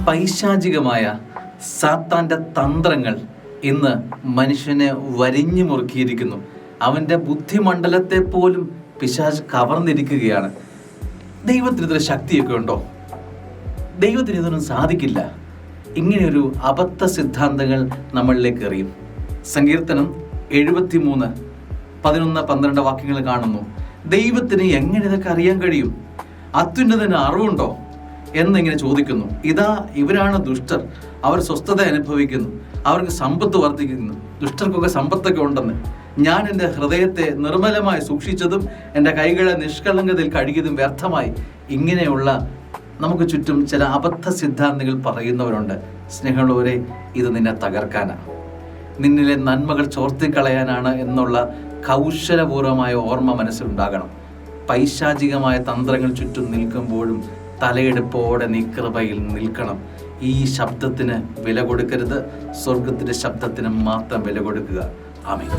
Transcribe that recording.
പൈശാചികമായ സാത്താന്റെ തന്ത്രങ്ങൾ ഇന്ന് മനുഷ്യനെ വരിഞ്ഞു മുറുക്കിയിരിക്കുന്നു. അവന്റെ ബുദ്ധിമണ്ഡലത്തെ പോലും പിശാച് കവർന്നിരിക്കുകയാണ്. ദൈവത്തിന് ഇതൊരു ശക്തിയൊക്കെ ഉണ്ടോ? ദൈവത്തിന് ഇതൊന്നും സാധിക്കില്ല. ഇങ്ങനെയൊരു അബദ്ധ സിദ്ധാന്തങ്ങൾ നമ്മളിലേക്ക് എറിയും. സങ്കീർത്തനം 73, 11, 12 വാക്യങ്ങൾ കാണുന്നു. ദൈവത്തിന് എങ്ങനെ ഇതൊക്കെ അറിയാൻ കഴിയും? അത്യുന്നതന് അറിവുണ്ടോ എന്നിങ്ങനെ ചോദിക്കുന്നു. ഇതാ ഇവരാണ് ദുഷ്ടർ, അവർ സ്വസ്ഥത അനുഭവിക്കുന്നു, അവർക്ക് സമ്പത്ത് വർദ്ധിക്കുന്നു. ദുഷ്ടർക്കൊക്കെ സമ്പത്തൊക്കെ ഉണ്ടെന്ന്. ഞാൻ എൻ്റെ ഹൃദയത്തെ നിർമ്മലമായി സൂക്ഷിച്ചതും എൻ്റെ കൈകളെ നിഷ്കളങ്കതയിൽ കഴുകിയതും വ്യർത്ഥമായി. ഇങ്ങനെയുള്ള നമുക്ക് ചുറ്റും ചില അബദ്ധ സിദ്ധാന്തങ്ങൾ പറയുന്നവരുണ്ട്. സ്നേഹമുള്ളവരെ, ഇത് നിന്നെ തകർക്കാനാണ്, നിന്നിലെ നന്മകൾ ചോർത്തിക്കളയാനാണ് എന്നുള്ള കൗശലപൂർവമായ ഓർമ്മ മനസ്സിലുണ്ടാകണം. പൈശാചികമായ തന്ത്രങ്ങൾ ചുറ്റും നിൽക്കുമ്പോഴും തലയെടുപ്പോടെ നീ കൃപയിൽ നിൽക്കണം. ഈ ശബ്ദത്തിന് വില കൊടുക്കരുത്, സ്വർഗത്തിന്റെ ശബ്ദത്തിന് മാത്രം വില കൊടുക്കുക. ആമേൻ.